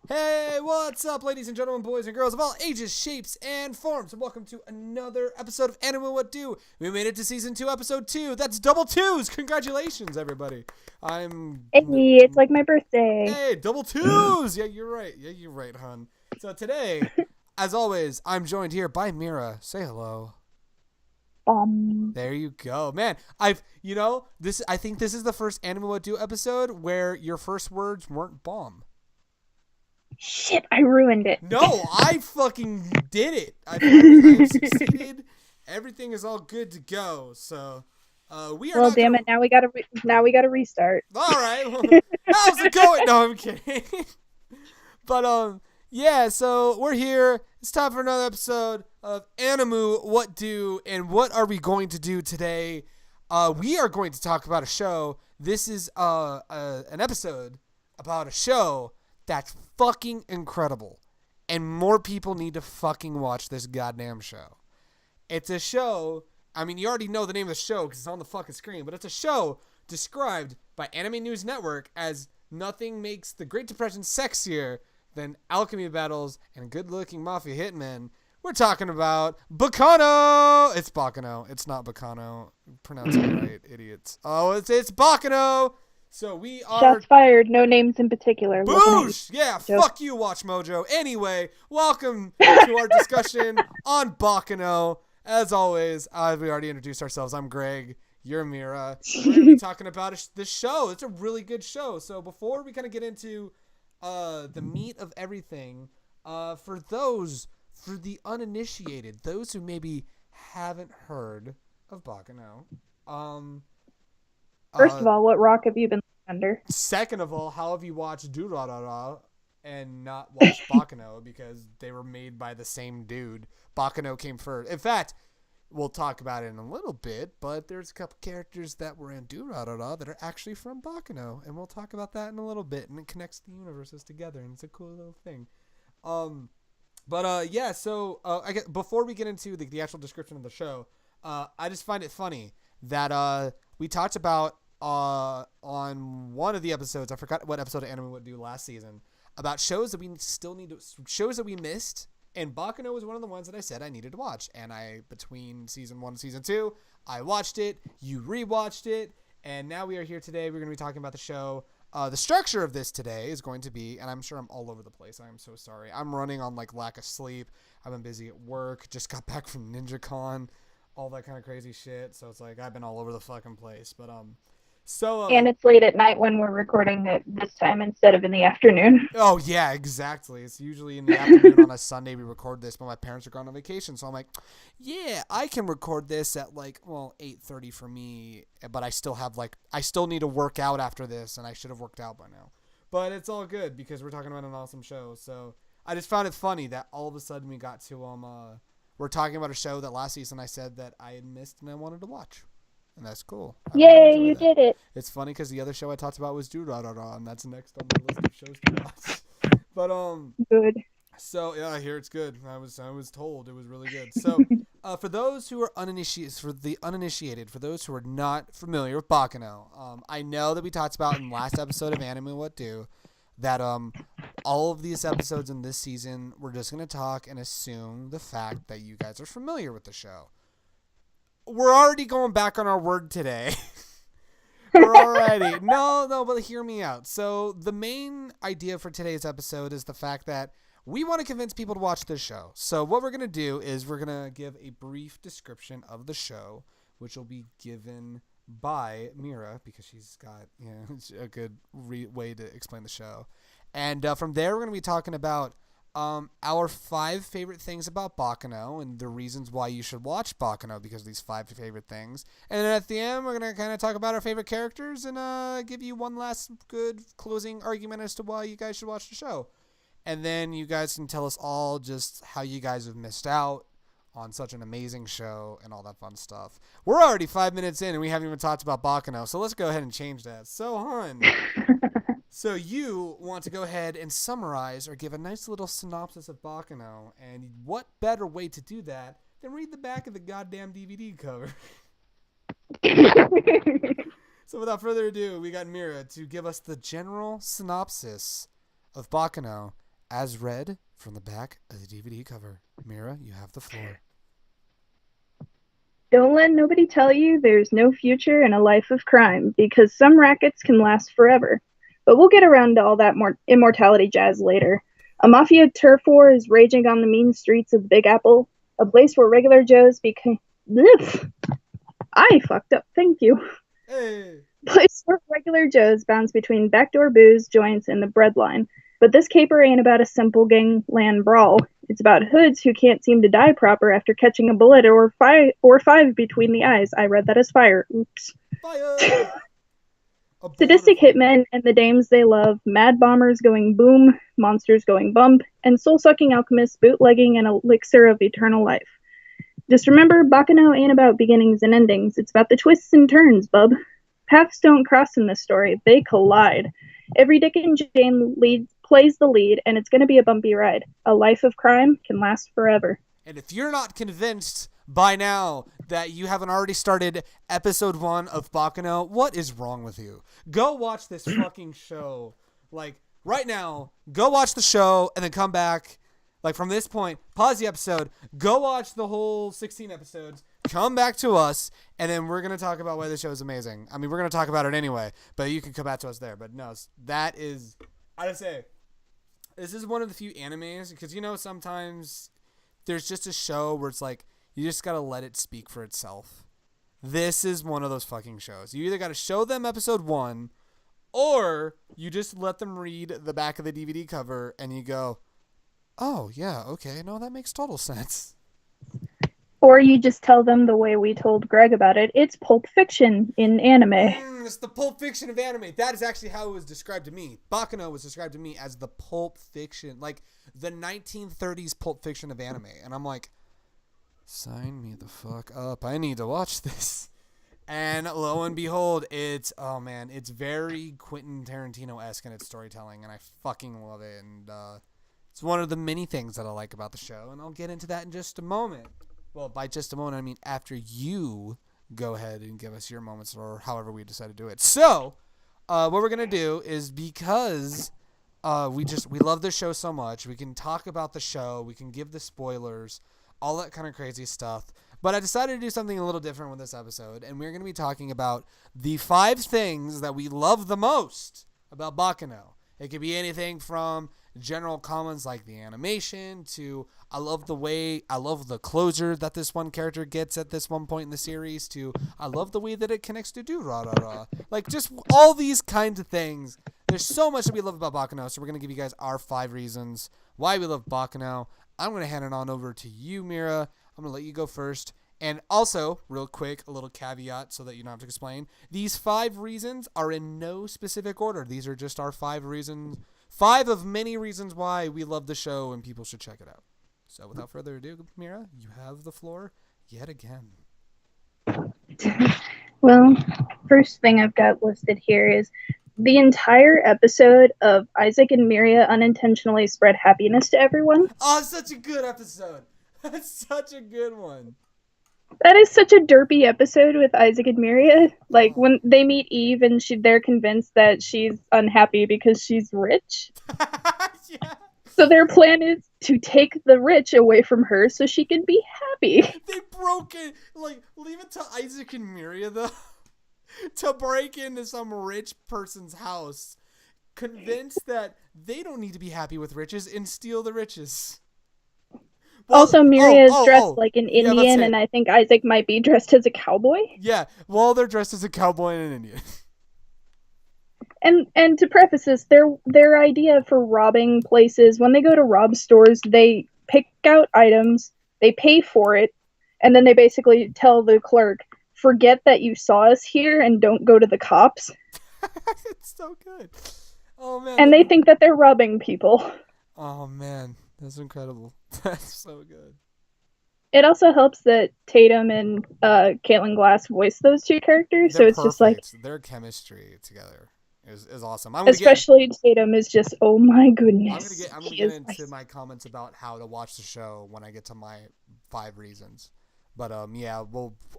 Hey, what's up, ladies and gentlemen, boys and girls of all ages, shapes, and forms, and welcome to another episode of Animu Wut Do. We made it to season 2, episode 2. That's double twos. Congratulations, everybody. Hey, it's like my birthday. Hey, double twos. Yeah, you're right. Yeah, you're right, hon. So today, as always, I'm joined here by Mira. Say hello. There you go, man. I think this is the first Animu Wut Do episode where your first words weren't bomb. Shit, I ruined it. No, I fucking did it. I've succeeded. Everything is all good to go. So, we are. Well, damn it! Now we gotta restart. All right. Well, how's it going? No, I'm kidding. But yeah. So we're here. It's time for another episode of Animu Wut Do, and what are we going to do today? We are going to talk about a show. This is an episode about a show that's fucking incredible. And more people need to fucking watch this goddamn show. It's a show, I mean, you already know the name of the show because it's on the fucking screen, but it's a show described by Anime News Network as nothing makes the Great Depression sexier than alchemy battles and good-looking mafia hitmen. We're talking about Baccano! It's Baccano. It's not Baccano. Pronounce it right, idiots. Oh, it's Baccano! So we are... Shots fired, no names in particular. Boosh! Yeah, fuck you, Watch Mojo. Anyway, welcome to our discussion on Baccano. As always, we already introduced ourselves. I'm Greg. You're Mira. We're going to be talking about this show. It's a really good show. So before we kind of get into the meat of everything, for the uninitiated, those who maybe haven't heard of Baccano, First of all, what rock have you been under? Second of all, how have you watched Durarara and not watched Baccano because they were made by the same dude? Baccano came first. In fact, we'll talk about it in a little bit, but there's a couple characters that were in Durarara that are actually from Baccano, and we'll talk about that in a little bit, and it connects the universes together, and it's a cool little thing. Yeah, so I guess before we get into the actual description of the show, I just find it funny that we talked about on one of the episodes, I forgot what episode of Animu Wut Do last season, about shows that we still need to, shows that we missed, and Baccano was one of the ones that I said I needed to watch, and between season 1 and season 2, I watched it, you rewatched it, and now we are here today. We're going to be talking about the show. The structure of this today is going to be, and I'm sure I'm all over the place, I'm so sorry, I'm running on lack of sleep, I've been busy at work, just got back from NinjaCon, all that kind of crazy shit, so it's I've been all over the fucking place, but and it's late at night when we're recording it this time instead of in the afternoon. Oh yeah, exactly. It's usually in the afternoon on a Sunday we record this, but my parents are gone on vacation, so I'm like, yeah, I can record this at 8:30 for me, but I still need to work out after this, and I should have worked out by now. But it's all good because we're talking about an awesome show. So I just found it funny that all of a sudden we got to we're talking about a show that last season I said that I had missed and I wanted to watch. And that's cool. Yay, you did it. It's funny because the other show I talked about was Durarara, and that's next on the list of shows to watch. But good. So yeah, I hear it's good. I was told it was really good. So for those who are uninitiated, for those who are not familiar with Baccano, I know that we talked about in the last episode of Animu Wut Do that all of these episodes in this season we're just gonna talk and assume the fact that you guys are familiar with the show. We're already going back on our word today. We're already. No, but hear me out. So the main idea for today's episode is the fact that we want to convince people to watch this show. So what we're going to do is we're going to give a brief description of the show, which will be given by Mira because she's got a good way to explain the show. And from there, we're going to be talking about our 5 favorite things about Baccano and the reasons why you should watch Baccano because of these 5 favorite things. And then at the end, we're going to kind of talk about our favorite characters and give you one last good closing argument as to why you guys should watch the show. And then you guys can tell us all just how you guys have missed out on such an amazing show and all that fun stuff. We're already 5 minutes in and we haven't even talked about Baccano, so let's go ahead and change that. So, hon... So you want to go ahead and summarize or give a nice little synopsis of Baccano, and what better way to do that than read the back of the goddamn DVD cover? So without further ado, we got Mira to give us the general synopsis of Baccano as read from the back of the DVD cover. Mira, you have the floor. Don't let nobody tell you there's no future in a life of crime, because some rackets can last forever. But we'll get around to all that more immortality jazz later. A mafia turf war is raging on the mean streets of the Big Apple, a place where regular Joes become... I fucked up, thank you. Hey. Place where regular Joes bounce between backdoor booze joints and the breadline. But this caper ain't about a simple gangland brawl. It's about hoods who can't seem to die proper after catching a bullet or five between the eyes. I read that as fire. Oops. Fire! Sadistic hitmen and the dames they love, mad bombers going boom, monsters going bump, and soul-sucking alchemists bootlegging an elixir of eternal life. Just remember, Baccano ain't about beginnings and endings. It's about the twists and turns, bub. Paths don't cross in this story. They collide. Every Dick and Jane plays the lead, and it's going to be a bumpy ride. A life of crime can last forever. And if you're not convinced by now that you haven't already started episode 1 of Baccano, what is wrong with you? Go watch this fucking show. Like, right now, go watch the show and then come back. Like, from this point, pause the episode, go watch the whole 16 episodes, come back to us, and then we're going to talk about why this show is amazing. I mean, we're going to talk about it anyway, but you can come back to us there. But no, that is, I gotta say, this is one of the few animes, because, you know, sometimes there's just a show where it's like, you just got to let it speak for itself. This is one of those fucking shows. You either got to show them episode 1, or you just let them read the back of the DVD cover, and you go, oh, yeah, okay, no, that makes total sense. Or you just tell them the way we told Greg about it. It's Pulp Fiction in anime. It's the Pulp Fiction of anime. That is actually how it was described to me. Baccano was described to me as the Pulp Fiction, like the 1930s Pulp Fiction of anime. And I'm like, sign me the fuck up. I need to watch this. And lo and behold, it's very Quentin Tarantino-esque in its storytelling, and I fucking love it. And it's one of the many things that I like about the show, and I'll get into that in just a moment. Well, by just a moment, I mean after you go ahead and give us your moments, or however we decide to do it. So, what we're going to do is, because we love the show so much, we can talk about the show, we can give the spoilers, all that kind of crazy stuff. But I decided to do something a little different with this episode, and we're going to be talking about the 5 things that we love the most about Baccano. It could be anything from general comments like the animation to I love the closure that this one character gets at this one point in the series, to I love the way that it connects to Durarara. Like, just all these kinds of things. There's so much that we love about Baccano, so we're going to give you guys our 5 reasons why we love Baccano. I'm going to hand it on over to you, Mira. I'm going to let you go first. And also, real quick, a little caveat so that you don't have to explain. These 5 reasons are in no specific order. These are just our 5 reasons. 5 of many reasons why we love the show and people should check it out. So without further ado, Mira, you have the floor yet again. Well, first thing I've got listed here is the entire episode of Isaac and Mira unintentionally spread happiness to everyone. Oh, such a good episode. That's such a good one. That is such a derpy episode with Isaac and Mira. Like, when they meet Eve and they're convinced that she's unhappy because she's rich. Yeah. So their plan is to take the rich away from her so she can be happy. They broke it. Like, leave it to Isaac and Mira, though, to break into some rich person's house, convinced that they don't need to be happy with riches, and steal the riches. Well, also, Mira is dressed like an Indian, and I think Isaac might be dressed as a cowboy. Yeah, well, they're dressed as a cowboy and an Indian. And to preface this, their idea for robbing places, when they go to rob stores, they pick out items, they pay for it, and then they basically tell the clerk, forget that you saw us here and don't go to the cops. It's so good. Oh, man. And they think that they're robbing people. Oh, man. That's incredible. That's so good. It also helps that Tatum and Caitlin Glass voice those 2 characters, They're so it's perfect. Just like... Their chemistry together is awesome. Especially Tatum is just, oh my goodness. I'm gonna get into my comments about how to watch the show when I get to my 5 reasons. But yeah,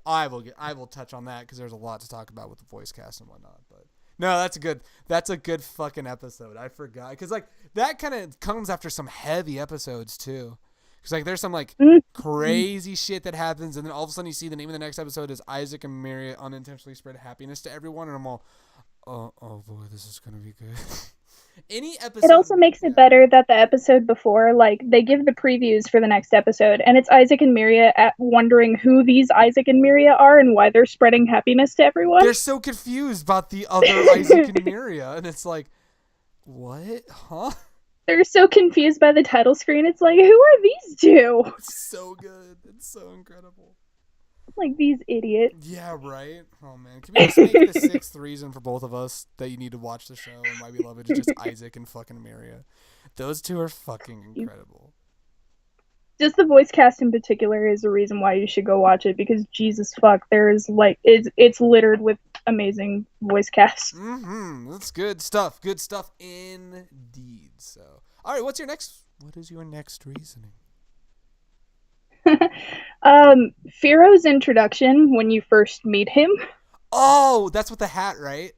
I will touch on that because there's a lot to talk about with the voice cast and whatnot. But No, that's a good fucking episode. I forgot. Because, like, that kind of comes after some heavy episodes, too. Because, like, there's some, like, crazy shit that happens, and then all of a sudden you see the name of the next episode is Isaac and Mira unintentionally spread happiness to everyone, and I'm all, oh boy, this is going to be good. Any episode. It also makes it better that the episode before, like, they give the previews for the next episode, and it's Isaac and Mira wondering who these Isaac and Mira are and why they're spreading happiness to everyone. They're so confused about the other Isaac and Mira, and it's like, what? Huh? They're so confused by the title screen. It's like, who are these two? It's so good. It's so incredible. Like, these idiots. Yeah, right? Oh, man. Can we just make the sixth reason for both of us that you need to watch the show and why we love it is just Isaac and fucking Mira? Those two are fucking incredible. Just the voice cast in particular is a reason why you should go watch it, because Jesus fuck, there's, like, it's littered with amazing voice casts. That's good stuff. Good stuff indeed. So, all right, what is your next reasoning? Firo's introduction when you first meet him. Oh, that's with the hat, right?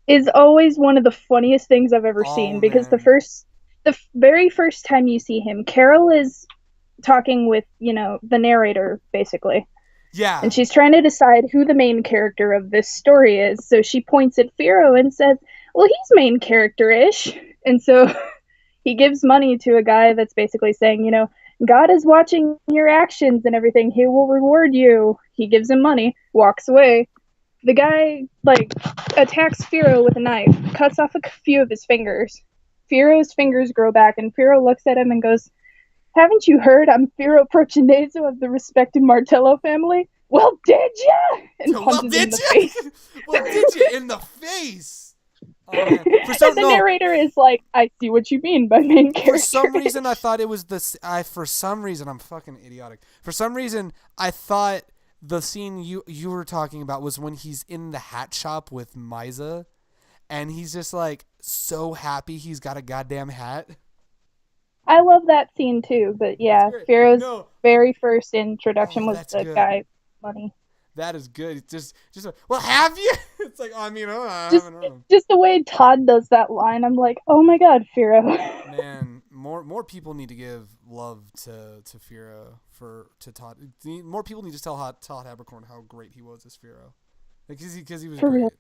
Is always one of the funniest things I've ever seen, because the very first time you see him, Carol is talking with, the narrator, basically. Yeah. And she's trying to decide who the main character of this story is. So she points at Firo and says, well, he's main character-ish. And so he gives money to a guy that's basically saying, God is watching your actions and everything. He will reward you. He gives him money, walks away. The guy, attacks Firo with a knife, cuts off a few of his fingers. Firo's fingers grow back, and Firo looks at him and goes, haven't you heard I'm Firo Procenezo of the respected Martello family? Well, did ya? And punches him in the face. Well, did you? In the face. And the narrator is like, I see what you mean by main character. For some reason, I thought it was for some reason, I'm fucking idiotic. For some reason, I thought the scene you were talking about was when he's in the hat shop with Misa, and he's just like so happy he's got a goddamn hat. I love that scene too, but yeah, Firo's very first introduction was the guy money. That is good. It's just well, have you? It's like, I haven't heard him. Just the way Todd does that line, I'm like, oh my god, Firo. Man, more people need to give love to Firo to Todd. More people need to tell Todd Haberkorn how great he was as Firo, because he was For great. real.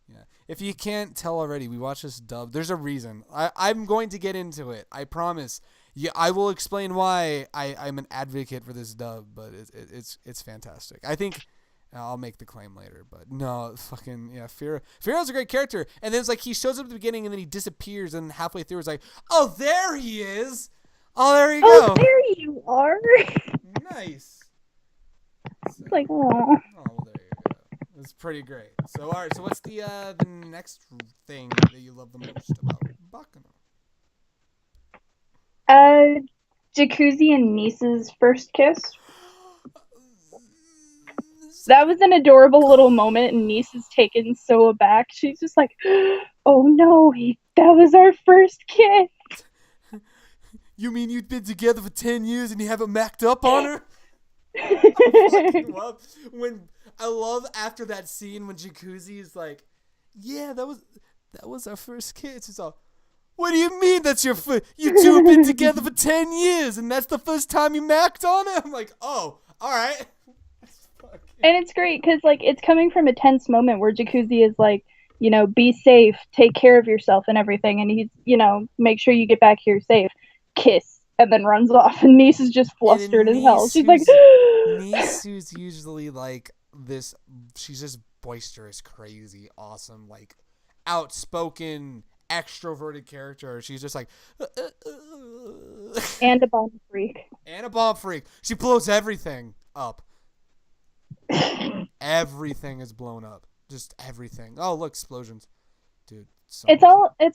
Yeah. If you can't tell already, we watched this dub. There's a reason. I'm going to get into it. I promise. Yeah, I will explain why I'm an advocate for this dub, but it's fantastic. I think I'll make the claim later, but no, fucking yeah, Firo's a great character, and then it's like he shows up at the beginning and then he disappears, and halfway through it's like, oh, there he is. Oh, there you go. Oh, there you are. Nice. It's like, oh. Oh, well, there you go. It's pretty great. So, all right. So, what's the next thing that you love the most about Baccano? Jacuzzi and Niece's first kiss. That was an adorable little moment, and Niece is taken so aback. She's just like, oh no, that was our first kiss. You mean you've been together for 10 years and you haven't macked up on her? I love after that scene when Jacuzzi is like, yeah, that was our first kiss. It's all, what do you mean that's your first? You two have been together for 10 years and that's the first time you macked on her? I'm like, oh, all right. And it's great because, it's coming from a tense moment where Jacuzzi is like, be safe, take care of yourself and everything. And he's, make sure you get back here safe. Kiss. And then runs off. And Niece is just flustered as hell. She's like, Niece, who's usually like this, she's just boisterous, crazy, awesome, outspoken, extroverted character. She's just like, and a bomb freak. She blows everything up. Everything is blown up. Just everything. Oh, look, explosions. Dude. It's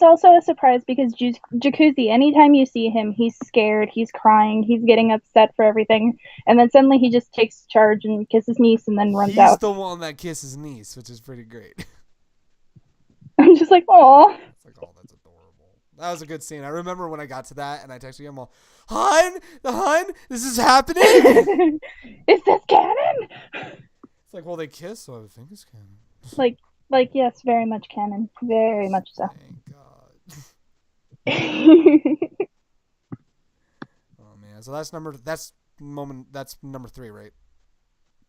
also a surprise because Jacuzzi, anytime you see him, he's scared, he's crying, he's getting upset for everything, and then suddenly he just takes charge and kisses Niece and then runs out. He's the one that kisses Niece, which is pretty great. I'm just like, aw. It's like, oh, that's adorable. That was a good scene. I remember when I got to that and I texted him all, Hun, this is happening. Is this canon? It's like, well, they kiss, so I think it's canon. Like, yes, very much canon. Very much so. Thank God. Oh man, so that's number 3, right?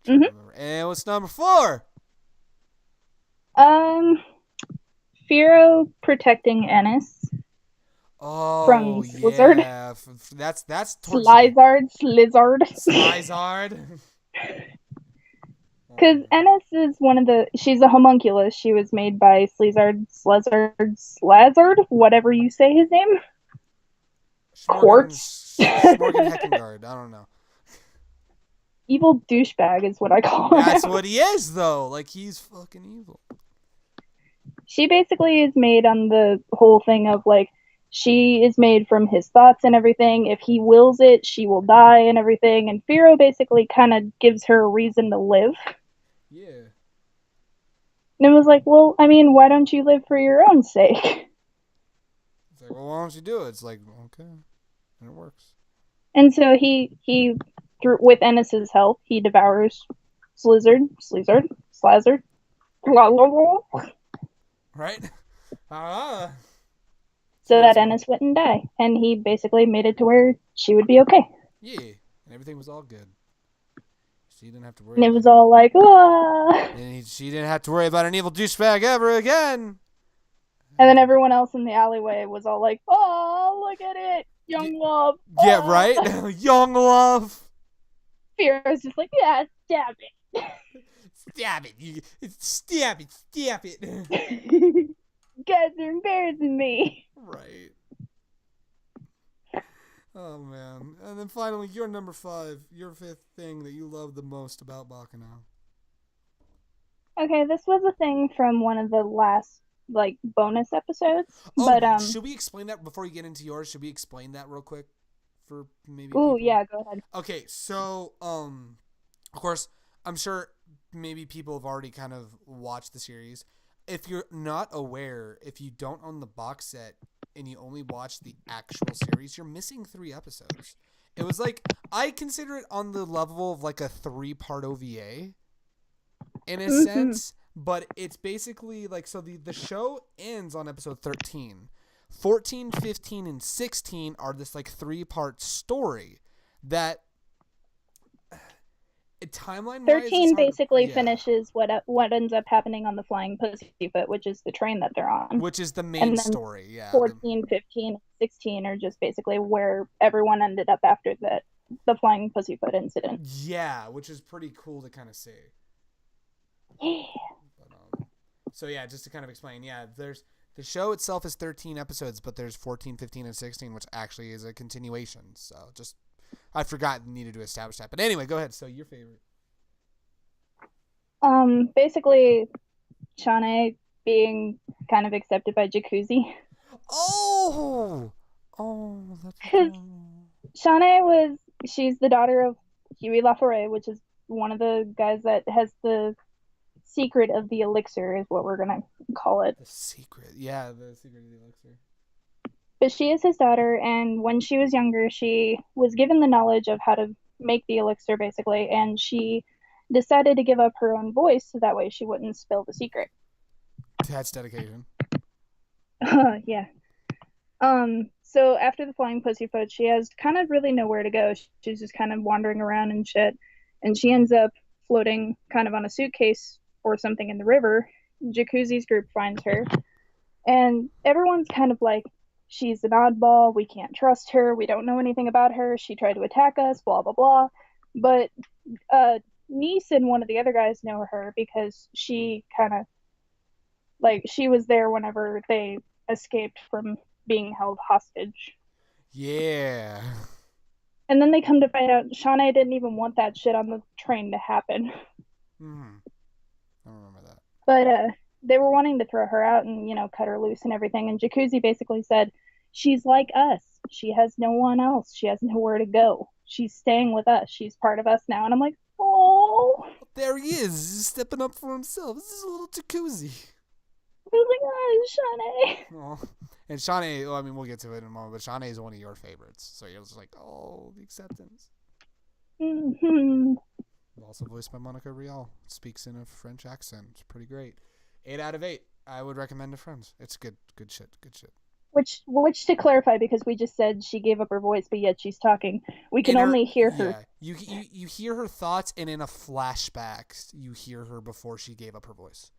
Trying to hmm remember. And what's number 4? Um, Firo protecting Ennis from Oh Slizzard. yeah, that's towards the Slizzard. Slizard. Oh Because man, Ennis is she's a homunculus. She was made by Slazard, whatever you say his name. Quartz. Schmorgan Heckengard. I don't know. Evil douchebag is what I call That's him. what he is though. Like he's fucking evil. She basically is made on the whole thing of like, she is made from his thoughts and everything. If he wills it, she will die and everything. And Firo basically kind of gives her a reason to live. Yeah. And it was like, well, I mean, why don't you live for your own sake? It's like, well, why don't you do it? It's like, okay, and it works. And so he through with Ennis's help, he devours Slazard, Right? Ah. so That's that funny. Ennis wouldn't die. And he basically made it to where she would be okay. Yeah, and everything was all good. She didn't have to worry And it about was it. all like, ah. And she didn't have to worry about an evil douchebag ever again. And then everyone else in the alleyway was all like, oh, look at it. Young love. Yeah, right? Young love. Fiora's just like, yeah, stab it. Stab it. Stab it. Stab it. You guys are embarrassing me. Right. Oh, man. And then finally, your number 5, your 5th thing that you love the most about Baccano. Okay, this was a thing from one of the last like bonus episodes. Oh, But should we explain that before you get into yours? Should we explain that real quick for maybe ooh, people? yeah, go ahead. Okay, so of course, I'm sure maybe people have already kind of watched the series. If you're not aware, if you don't own the box set and you only watch the actual series, you're missing 3 episodes. It was like, I consider it on the level of like a 3-part OVA in a sense, but it's basically like, so the show ends on episode 13. 14, 15, and 16 are this like 3-part story that timeline wise 13 basically finishes what ends up happening on the Flying Pussyfoot, which is the train that they're on. which is the main And then story. Yeah. 14, 15, 16 are just basically where everyone ended up after the Flying Pussyfoot incident. Yeah, which is pretty cool to kind of see. Yeah. But, so yeah, just to kind of explain, yeah, there's the show itself is 13 episodes, but there's 14, 15, and 16, which actually is a continuation. So just, I forgot needed to establish that. But anyway, go ahead. So your favorite. Basically, Shawnee being kind of accepted by Jacuzzi. Oh, that's Because Shawnee she's the daughter of Huey LaForêt, which is one of the guys that has the secret of the elixir, is what we're gonna call it. The secret, yeah, the secret of the elixir. But she is his daughter, and when she was younger, she was given the knowledge of how to make the elixir, basically, and she decided to give up her own voice so that way she wouldn't spill the secret. That's dedication. Yeah. So after the Flying Pussyfoot, she has kind of really nowhere to go. She's just kind of wandering around and shit. And she ends up floating kind of on a suitcase or something in the river. Jacuzzi's group finds her. And everyone's kind of like, she's an oddball. We can't trust her. We don't know anything about her. She tried to attack us, blah, blah, blah. But Niece and one of the other guys know her because she kind of, like, she was there whenever they escaped from being held hostage. Yeah. And then they come to find out Shawnee didn't even want that shit on the train to happen. I remember that. But they were wanting to throw her out and, cut her loose and everything. And Jacuzzi basically said, she's like us. She has no one else. She has nowhere to go. She's staying with us. She's part of us now. And I'm like, oh. There he is. He's stepping up for himself. This is a little Jacuzzi. I was like, oh, Shawnee. Oh. And Shawnee, well, I mean, we'll get to it in a moment, but Shawnee is one of your favorites. So you're just like, oh, the acceptance. Mm-hmm. Also voiced by Monica Rial. Speaks in a French accent. It's pretty great. 8 out of 8. I would recommend to friends. It's good shit. Good shit. Which to clarify, because we just said she gave up her voice, but yet she's talking. We can only hear her. You hear her thoughts, and in a flashback, you hear her before she gave up her voice.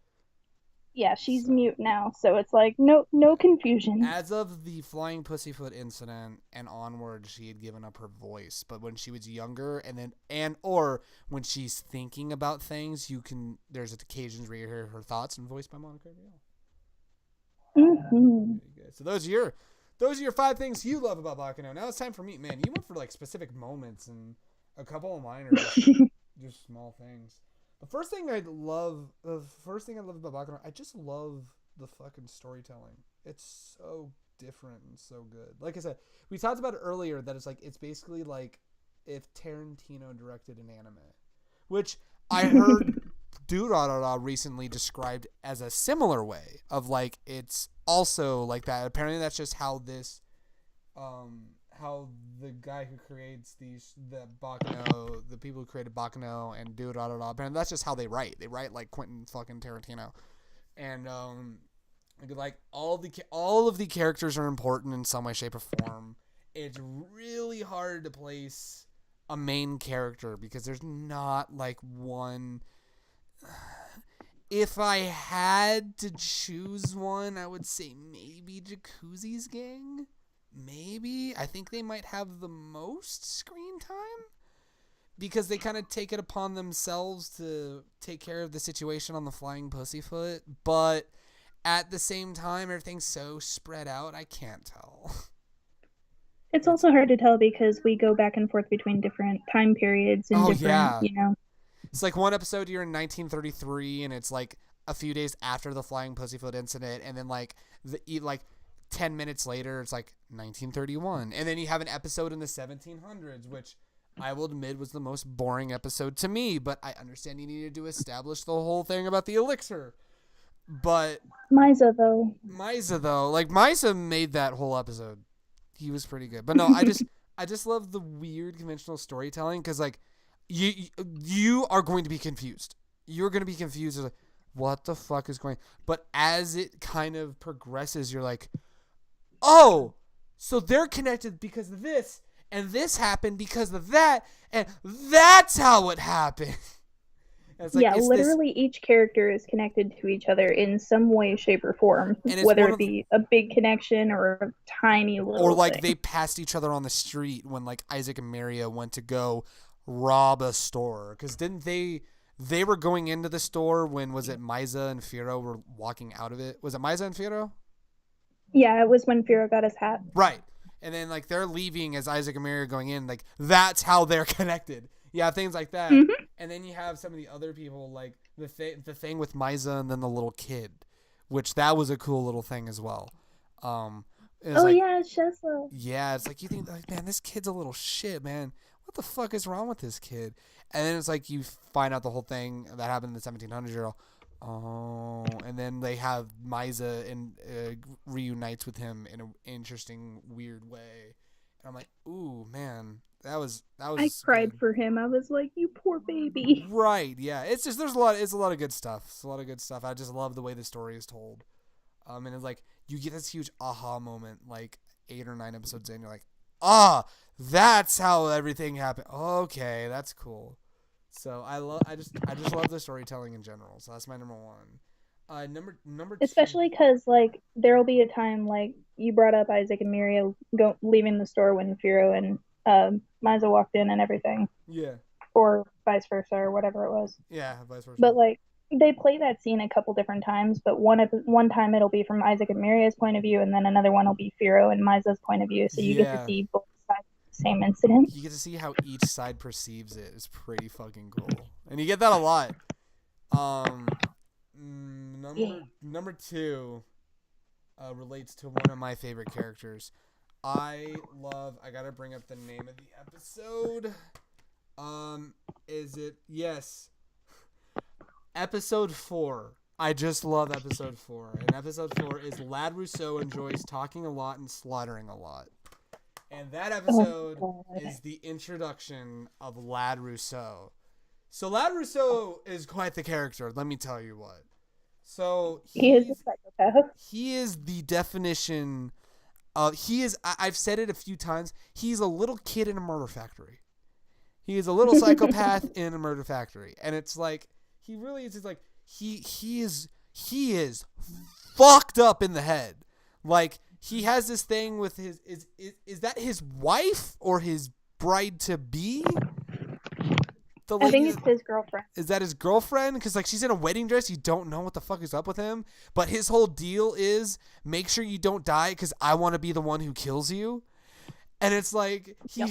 Yeah, she's mute now, so it's like no confusion. As of the flying pussyfoot incident and onward, she had given up her voice. But when she was younger, or when she's thinking about things, there's occasions where you hear her thoughts and voiced by Monica Rial. Mm-hmm. So those are your 5 things you love about Baccano. Now it's time for me, man. You went for like specific moments, and a couple of mine are just small things. The first thing I love about Baccano, I just love the fucking storytelling. It's so different and so good. Like I said, we talked about it earlier that it's basically like if Tarantino directed an anime, which I heard Durarara recently described as a similar way of like it's also like that. Apparently that's just how this how the guy who creates the people who created Baccano and Durarara, apparently that's just how they write. They write like Quentin fucking Tarantino. And like all of the characters are important in some way, shape, or form. It's really hard to place a main character because there's not like one. If I had to choose one, I would say maybe Jacuzzi's gang. Maybe. I think they might have the most screen time because they kind of take it upon themselves to take care of the situation on the flying pussyfoot. But at the same time, everything's so spread out, I can't tell. It's also hard to tell because we go back and forth between different time periods and It's like one episode you're in 1933 and it's like a few days after the flying pussyfoot incident, and then like 10 minutes later it's like 1931, and then you have an episode in the 1700s, which I will admit was the most boring episode to me, but I understand you needed to establish the whole thing about the elixir. But Misa though, like Misa made that whole episode. He was pretty good. But no, I just love the weird conventional storytelling because like you are going to be confused. You're going to be confused. Like, what the fuck is going? But as it kind of progresses, you're like, oh, so they're connected because of this, and this happened because of that, and that's how it happened. Like, literally each character is connected to each other in some way, shape, or form, whether it be a big connection or a tiny little or like thing. They passed each other on the street when like Isaac and Mira went to go rob a store, because didn't they were going into the store when, was it Misa and Firo were walking out of it? Was it Misa and Firo? Yeah, it was when Firo got his hat. Right. And then like they're leaving as Isaac and Mira are going in, like that's how they're connected. Yeah, things like that. Mm-hmm. And then you have some of the other people, like the thing with Misa and then the little kid, which that was a cool little thing as well. Shesla. Yeah, it's like you think like, man, this kid's a little shit, man. What the fuck is wrong with this kid? And then it's like you find out the whole thing that happened in the 1700s. You're all, oh, and then they have Misa and reunites with him in an interesting, weird way. And I'm like, ooh, man, that was. I cried for him. I was like, you poor baby. Right? Yeah. It's just it's a lot of good stuff. It's a lot of good stuff. I just love the way the story is told. And it's like you get this huge aha moment, like 8 or 9 episodes in. You're like, that's how everything happened. Okay, that's cool. So I just love the storytelling in general. So that's my number one. Number two. Especially because like there'll be a time, like you brought up Isaac and Mira leaving the store when Firo and Misa walked in and everything. Yeah. Or vice versa or whatever it was. Yeah, vice versa. But like they play that scene a couple different times, but one time it'll be from Isaac and Miria's point of view, and then another one will be Firo and Misa's point of view. So you get to see both sides of the same incident. You get to see how each side perceives it. It's pretty fucking cool, and you get that a lot. Number 2 relates to one of my favorite characters. I gotta bring up the name of the episode. Is it? Yes. Episode 4. I just love episode 4. And episode 4 is Lad Rousseau enjoys talking a lot and slaughtering a lot. And that episode is the introduction of Lad Rousseau. So Lad Rousseau is quite the character, let me tell you what. So He is a psychopath. he is the definition of he is. I've said it a few times. He's a little kid in a murder factory. He is a little psychopath in a murder factory, and it's like he really is. Just like he is fucked up in the head. Like he has this thing with his is that his wife or his bride to be? The I think lady it's his girlfriend. is that his girlfriend? Because like she's in a wedding dress, you don't know what the fuck is up with him. But his whole deal is make sure you don't die because I want to be the one who kills you. And it's like he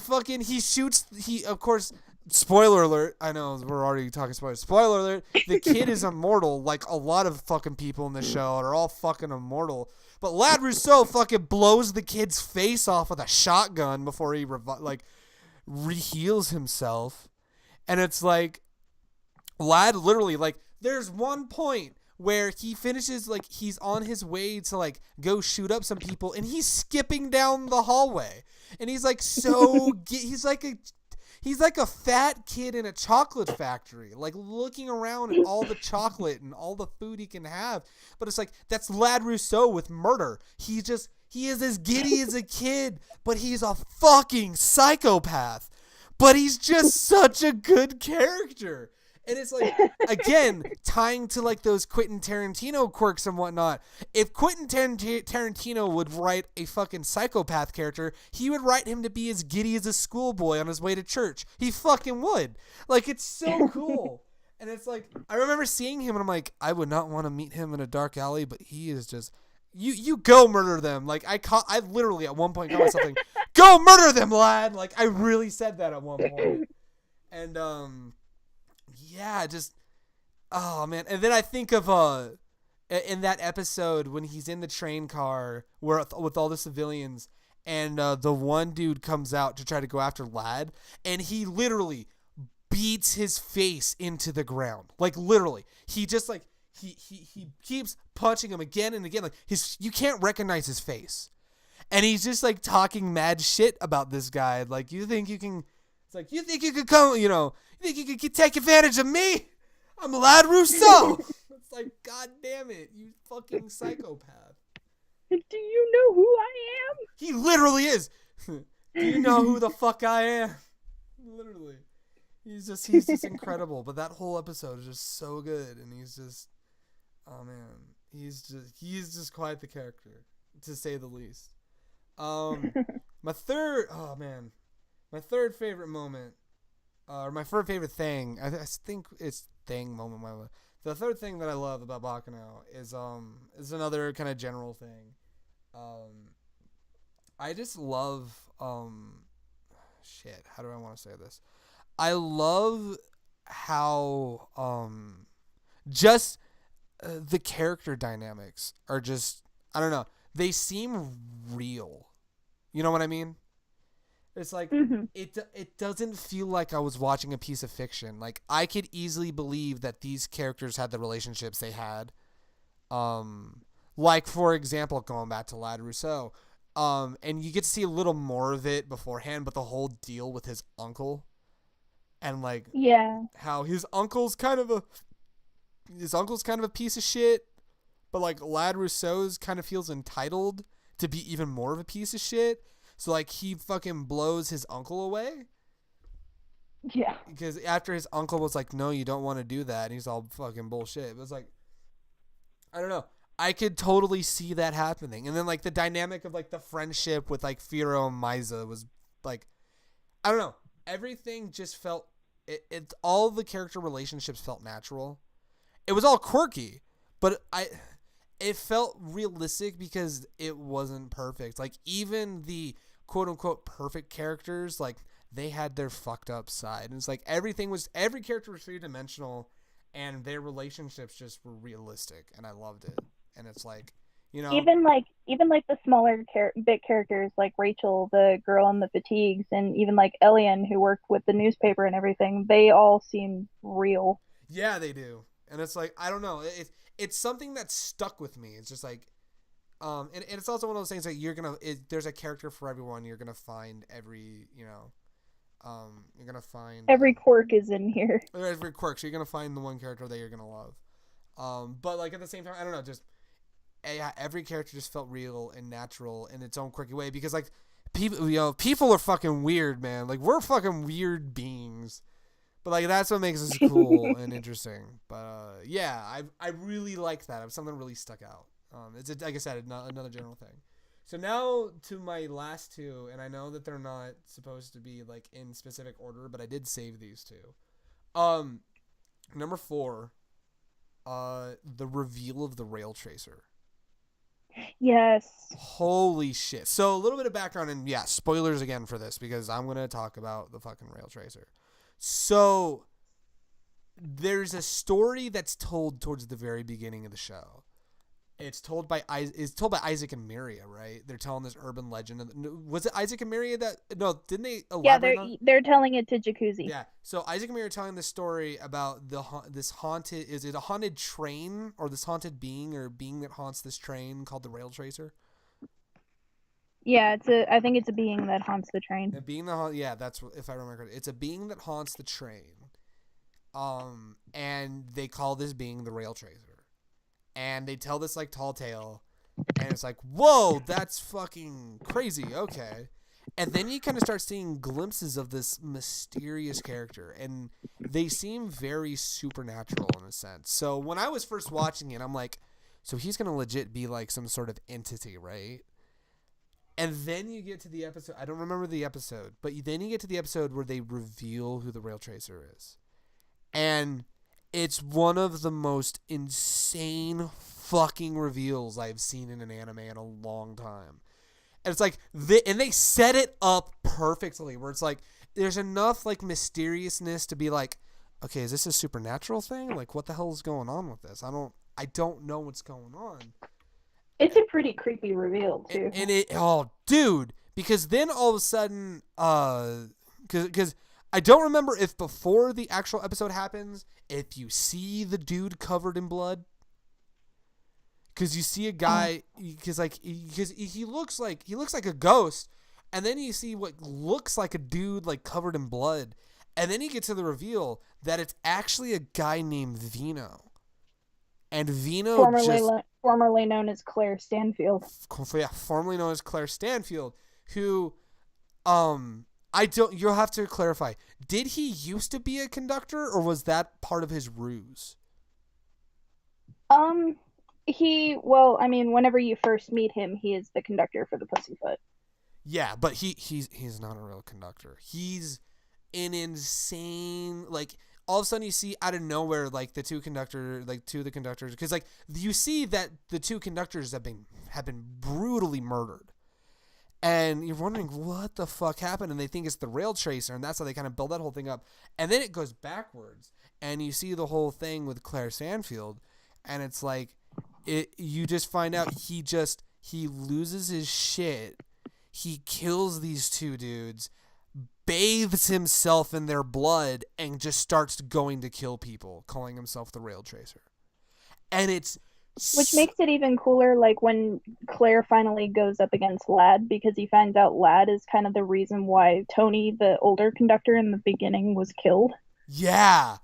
shoots. He of course. Spoiler alert. I know we're already talking spoilers. Spoiler alert. The kid is immortal. Like a lot of fucking people in the show are all fucking immortal. But Lad Rousseau fucking blows the kid's face off with a shotgun before he reheals himself. And it's like Lad literally like there's one point where he finishes like he's on his way to like go shoot up some people and he's skipping down the hallway and he's like he's like a fat kid in a chocolate factory, like looking around at all the chocolate and all the food he can have. But it's like that's Lad Rousseau with murder. He is as giddy as a kid, but he's a fucking psychopath. But he's just such a good character. And it's like, again, tying to like those Quentin Tarantino quirks and whatnot. If Quentin Tarantino would write a fucking psychopath character, he would write him to be as giddy as a schoolboy on his way to church. He fucking would. Like, it's so cool. And it's like, I remember seeing him and I'm like, I would not want to meet him in a dark alley, but he is just, you go murder them. Like, I literally at one point called myself like, go murder them, lad. Like, I really said that at one point. And, yeah, just oh man. And then I think of in that episode when he's in the train car with all the civilians and the one dude comes out to try to go after Lad and he literally beats his face into the ground. Like literally. He just like he keeps punching him again and again like you can't recognize his face. And he's just like talking mad shit about this guy. Like you think you can it's like you think you could come, you think you could take advantage of me? I'm Lad Rousseau. It's like, God damn it, you fucking psychopath. Do you know who I am? He literally is. Do you know who the fuck I am? Literally. He's just incredible. But that whole episode is just so good. And he's just, oh man, he's just quite the character, to say the least. My third favorite moment, or my third favorite thing, I think it's thing moment. The third thing that I love about Baccano is another kind of general thing. I just love shit. How do I want to say this? I love how just the character dynamics are just I don't know. They seem real. You know what I mean? It's like it doesn't feel like I was watching a piece of fiction. Like I could easily believe that these characters had the relationships they had. Like for example, going back to Lad Rousseau, and you get to see a little more of it beforehand, but the whole deal with his uncle, and like how his uncle's kind of a piece of shit, but like Lad Rousseau's kind of feels entitled to be even more of a piece of shit. So, like, he fucking blows his uncle away. Yeah. Because after his uncle was like, no, you don't want to do that. And he's all fucking bullshit. It was like, I don't know. I could totally see that happening. And then, like, the dynamic of, like, the friendship with, like, Firo and Misa was, like, I don't know. Everything just felt, all the character relationships felt natural. It was all quirky, but it felt realistic because it wasn't perfect. Like, even the quote-unquote perfect characters, like, they had their fucked up side. And it's like every character was three-dimensional, and their relationships just were realistic, and I loved it. And it's like, even like the smaller bit characters like Rachel, the girl in the fatigues, and even like Elian, who worked with the newspaper and everything, they all seem real. Yeah, they do. And it's like, I don't know. It's something that stuck with me. It's just like, and it's also one of those things that there's a character for everyone. You're gonna find every quirk is in here. Every quirk, so you're gonna find the one character that you're gonna love. But like at the same time, I don't know, just every character just felt real and natural in its own quirky way because like people are fucking weird, man. Like we're fucking weird beings. But like that's what makes us cool and interesting. But yeah, I really like that. Something really stuck out. It's like I said, another general thing. So now to my last two, and I know that they're not supposed to be like in specific order, but I did save these two. Number 4, the reveal of the rail tracer. Yes. Holy shit. So a little bit of background, and yeah, spoilers again for this because I'm going to talk about the fucking rail tracer. So there's a story that's told towards the very beginning of the show. It's told by Isaac and Mira, right? They're telling this urban legend. Was it Isaac and Mira that? No, didn't they elaborate on? Yeah, they're telling it to Jacuzzi. Yeah. So Isaac and Mira are telling this story about this haunted. Is it a haunted train or this haunted being or being that haunts this train called the Rail Tracer? Yeah, I think it's a being that haunts the train. A being yeah, that's if I remember correctly. It's a being that haunts the train. And they call this being the Rail Tracer. And they tell this like tall tale, and it's like, whoa, that's fucking crazy. Okay. And then you kind of start seeing glimpses of this mysterious character, and they seem very supernatural in a sense. So when I was first watching it, I'm like, so he's going to legit be like some sort of entity, right? And then you get to the episode. I don't remember the episode, but then you get to the episode where they reveal who the Rail Tracer is. And it's one of the most insane fucking reveals I've seen in an anime in a long time. And it's like, they set it up perfectly where it's like, there's enough like mysteriousness to be like, okay, is this a supernatural thing? Like, what the hell is going on with this? I don't know what's going on. It's a pretty creepy reveal too. Oh, dude, because then all of a sudden, because I don't remember if before the actual episode happens, if you see the dude covered in blood. Because you see a guy, because he looks like a ghost, and then you see what looks like a dude like covered in blood, and then you get to the reveal that it's actually a guy named Vino, and Vino formerly known as Claire Stanfield. Yeah, formerly known as Claire Stanfield, who, you'll have to clarify. Did he used to be a conductor, or was that part of his ruse? Whenever you first meet him, he is the conductor for the Pussyfoot. Yeah, but he's not a real conductor. He's an insane, like, all of a sudden you see out of nowhere, like, two of the conductors, because, like, you see that the two conductors have been brutally murdered. And you're wondering what the fuck happened, and they think it's the Rail Tracer, and that's how they kind of build that whole thing up. And then it goes backwards, and you see the whole thing with Claire Stanfield, and it's like, you just find out he loses his shit, he kills these two dudes, bathes himself in their blood, and just starts going to kill people, calling himself the Rail Tracer. And which makes it even cooler, like when Claire finally goes up against Lad, because he finds out Lad is kind of the reason why Tony, the older conductor in the beginning, was killed. Yeah.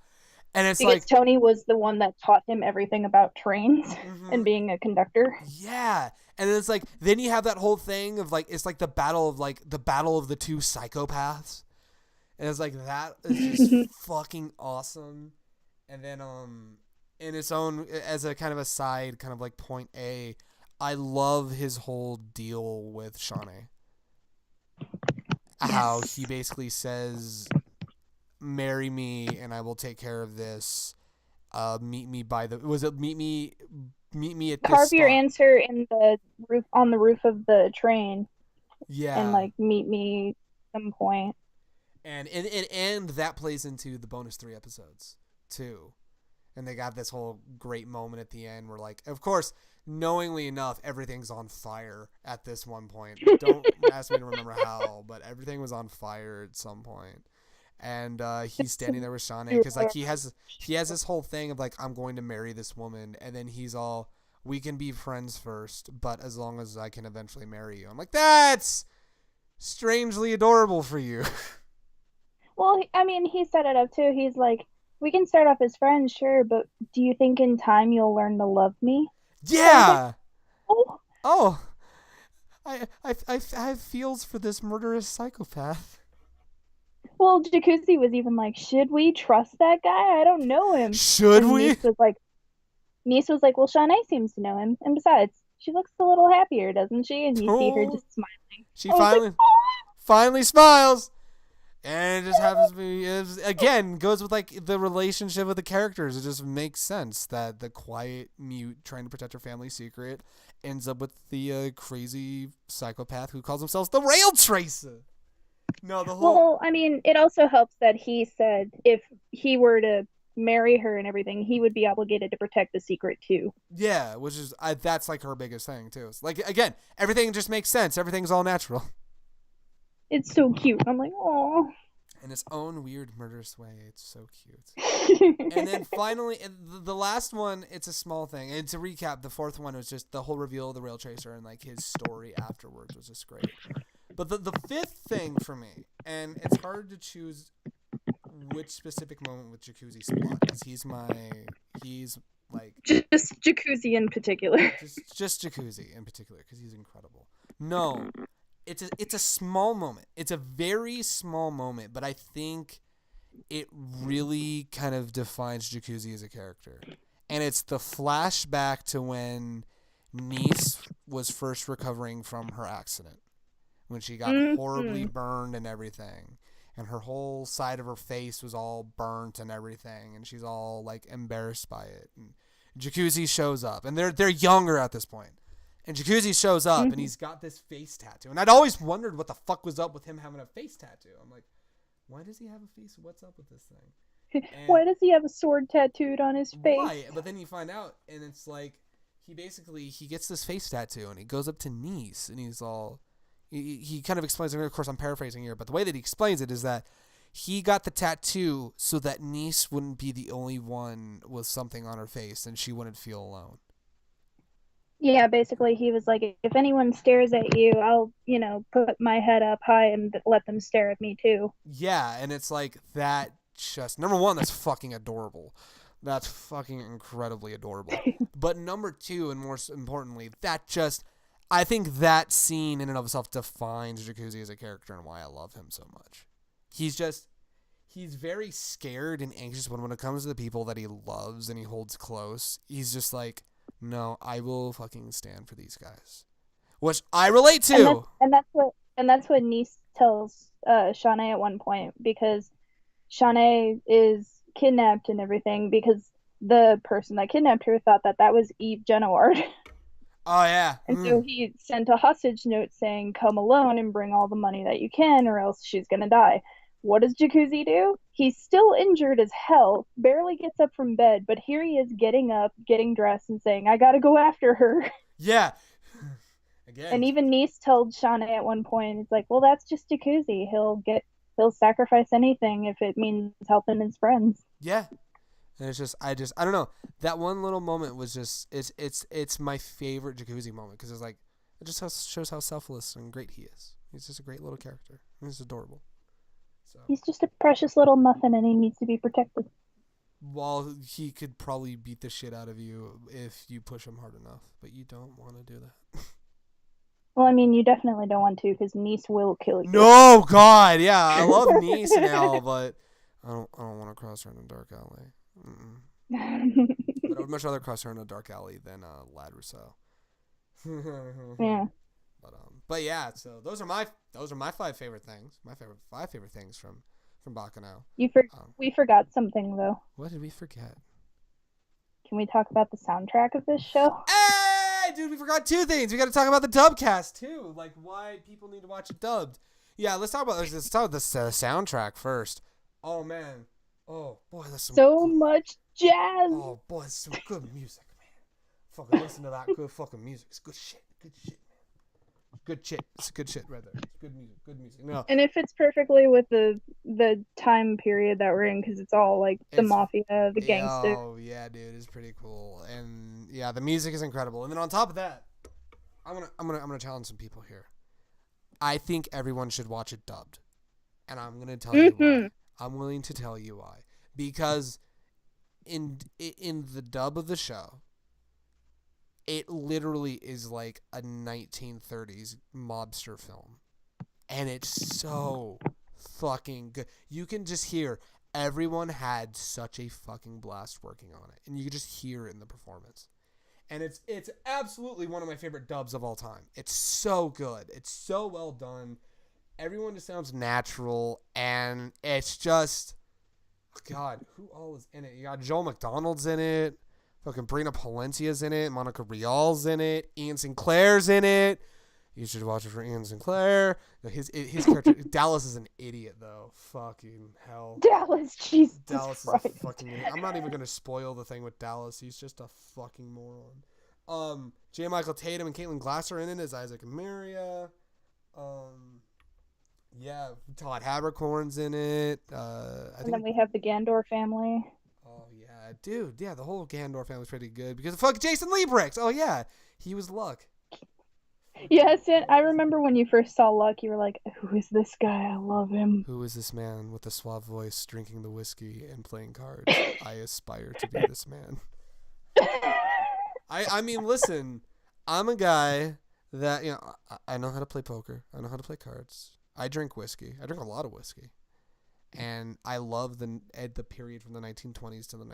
And it's because like Tony was the one that taught him everything about trains and being a conductor. Yeah. And it's like, then you have that whole thing of like, it's like the battle of the two psychopaths. And it's like, that is just fucking awesome. And then, in its own, as a kind of a side, kind of like point A, I love his whole deal with Shawnee. Yes. How he basically says, marry me and I will take care of this. Meet me at this carve your stop. answer in the roof, on the roof of the train. Yeah. And like meet me at some point. And that plays into the bonus 3 episodes too. And they got this whole great moment at the end where, like, of course, knowingly enough, everything's on fire at this one point. Don't ask me to remember how, but everything was on fire at some point. And he's standing there with Shawnee because, like, he has this whole thing of, like, I'm going to marry this woman. And then he's all, we can be friends first, but as long as I can eventually marry you. I'm like, that's strangely adorable for you. Well, I mean, he set it up, too. He's like, We can start off as friends, sure, but do you think in time you'll learn to love me? I was like, Yeah. oh. Oh, I have feels for this murderous psychopath. Well, Jacuzzi was even like, should we trust that guy? I don't know him. Should And we? Niece was like, well, Shawnee seems to know him. And besides, she looks a little happier, doesn't she? And you see her Oh, just smiling. she I was like, finally smiles. And it just happens to be, again, goes with like the relationship of the characters. It just makes sense that the quiet mute trying to protect her family secret ends up with the crazy psychopath who calls himself the Rail Tracer. No, the whole. well, I mean, it also helps that he said if he were to marry her and everything, he would be obligated to protect the secret too. Yeah, which is, that's like her biggest thing too. It's like, again, everything just makes sense. Everything's all natural. It's so cute. I'm like, oh. In its own weird murderous way. It's so cute. And then finally, the last one, it's a small thing. And to recap, the fourth one was just the whole reveal of the Rail Tracer and like his story afterwards was just great. But the fifth thing for me, and it's hard to choose which specific moment with Jacuzzi's plot, because he's like just Jacuzzi in particular. just Jacuzzi in particular, because he's incredible. No, it's a small moment. It's a very small moment, but I think it really kind of defines Jacuzzi as a character. And it's the flashback to when Nice was first recovering from her accident, when she got horribly burned and everything, and her whole side of her face was all burnt and everything, and she's all like embarrassed by it. And Jacuzzi shows up, and they're younger at this point. And Jacuzzi shows up, and he's got this face tattoo. And I'd always wondered what the fuck was up with him having a face tattoo. I'm like, why does he have a face? What's up with this thing? And why does he have a sword tattooed on his face? Why? But then you find out, and it's like he gets this face tattoo, and he goes up to Nice, and he's all. He kind of explains it. Of course, I'm paraphrasing here, but the way that he explains it is that he got the tattoo so that Nice wouldn't be the only one with something on her face, and she wouldn't feel alone. Yeah, basically, he was like, if anyone stares at you, I'll, put my head up high and let them stare at me too. Yeah, and it's like that. Just number one, that's fucking adorable. That's fucking incredibly adorable. But number two, and more importantly, I think that scene in and of itself defines Jacuzzi as a character and why I love him so much. He's very scared and anxious when it comes to the people that he loves and he holds close. He's just like, no, I will fucking stand for these guys, which I relate to. And that's what Nice tells Shawnee at one point, because Shawnee is kidnapped and everything because the person that kidnapped her thought that was Eve Genoward. Oh, yeah. And so he sent a hostage note saying, come alone and bring all the money that you can, or else she's going to die. What does Jacuzzi do? He's still injured as hell, barely gets up from bed, but here he is getting up, getting dressed, and saying, I got to go after her. Yeah. Again. And even Nice told Shawnee at one point, it's like, well, that's just Jacuzzi. He'll sacrifice anything if it means helping his friends. Yeah. And it's just, I don't know. That one little moment was just, it's my favorite Jacuzzi moment, because it's like, it just shows how selfless and great he is. He's just a great little character. He's adorable. So. He's just a precious little muffin, and he needs to be protected. While he could probably beat the shit out of you if you push him hard enough, but you don't want to do that. Well, I mean, you definitely don't want to, because Nice will kill you. No, God, yeah, I love Nice now, but I don't want to cross her in a dark alley. But I would much rather cross her in a dark alley than Lad Rousseau. Yeah. But yeah, so those are my five favorite things. My five favorite things from Baccano. We forgot something though. What did we forget? Can we talk about the soundtrack of this show? Hey, dude, we forgot two things. We got to talk about the dubcast too, like why people need to watch it dubbed. Yeah, let's talk about the soundtrack first. Oh man, oh boy, that's so much jazz. Oh boy, that's some good music, man. Fucking listen to that good fucking music. It's good shit. Good shit, man. Good shit. It's good shit right there. It's good music. Good music. No. And it fits perfectly with the time period that we're in, because it's all like the mafia, the gangsters. Oh yeah, dude, it's pretty cool. And yeah, the music is incredible. And then on top of that, I'm gonna challenge some people here. I think everyone should watch it dubbed, and I'm gonna tell you why. I'm willing to tell you why, because in the dub of the show, it literally is like a 1930s mobster film. And it's so fucking good. You can just hear everyone had such a fucking blast working on it. And you can just hear it in the performance. And it's absolutely one of my favorite dubs of all time. It's so good. It's so well done. Everyone just sounds natural. And it's just... God, who all is in it? You got Joel McDonald's in it. Fucking Brina Palencia's in it. Monica Rial's in it. Ian Sinclair's in it. You should watch it for Ian Sinclair. His character... Dallas is an idiot, though. Fucking hell. Dallas, Jesus Dallas Christ. is a fucking idiot. I'm not even going to spoil the thing with Dallas. He's just a fucking moron. J. Michael Tatum and Caitlin Glasser in it as Isaac and Mira. Yeah, Todd Habercorn's in it. And then we have the Gandor family. Oh, yeah. Dude, yeah, the whole Gandor family's pretty good. Because of fucking Jason Liebrix. Oh, yeah. He was Luck. Yes, and I remember when you first saw Luck, you were like, who is this guy? I love him. Who is this man with the suave voice, drinking the whiskey and playing cards? I aspire to be this man. I mean, listen, I'm a guy that, you know, I know how to play poker. I know how to play cards. I drink whiskey. I drink a lot of whiskey. And I love the period from the 1920s to the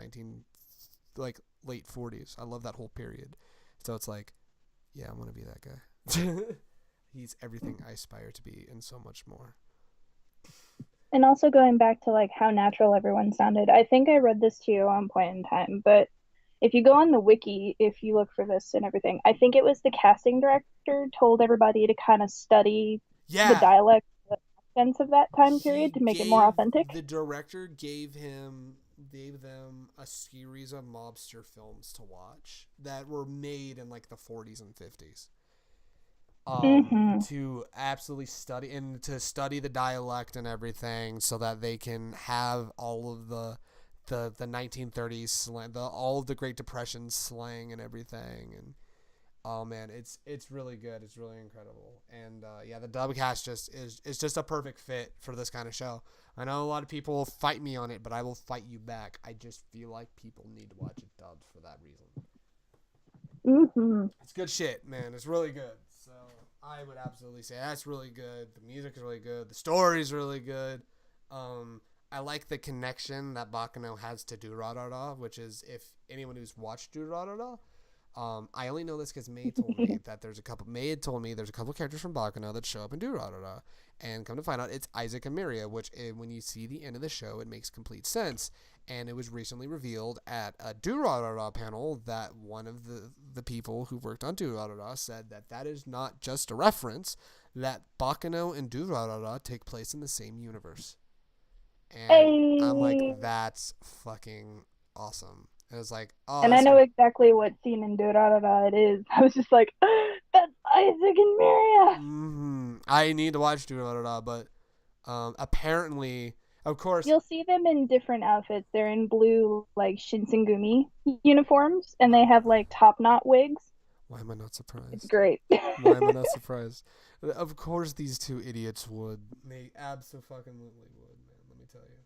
late 40s. I love that whole period. So it's like, yeah, I'm going to be that guy. He's everything I aspire to be and so much more. And also going back to like how natural everyone sounded. I think I read this to you at one point in time, but if you go on the wiki, if you look for this and everything, I think it was the casting director told everybody to kind of study the dialect, the accents of that time period to make it more authentic. The director gave them a series of mobster films to watch that were made in like the 40s and 50s. To absolutely study the dialect and everything so that they can have all of the 1930s slang, all of the Great Depression slang and everything. And oh man, it's really good. It's really incredible. And yeah, the dub cast is just a perfect fit for this kind of show. I know a lot of people will fight me on it, but I will fight you back. I just feel like people need to watch it dubbed for that reason. It's good shit, man. It's really good. So I would absolutely say that's really good. The music is really good. The story is really good. I like the connection that Baccano has to Durarara, which is, if anyone who's watched Durarara, I only know this because May told me that there's a couple. May had told me there's a couple characters from Baccano that show up in Durarara, and come to find out it's Isaac and Mira, which when you see the end of the show, it makes complete sense. And it was recently revealed at a Durarara panel that one of the people who worked on Durarara said that is not just a reference, that Baccano and Durarara take place in the same universe. And I'm like, that's fucking awesome. And it's like, oh. And I know exactly what scene in Durarara it is. I was just like, that's Isaac and Mira. I need to watch Durarara, but apparently, of course, you'll see them in different outfits. They're in blue, like Shinsengumi uniforms, and they have like top knot wigs. Why am I not surprised? It's great. Why am I not surprised? Of course, these two idiots would. They absolutely would, man. Let me tell you.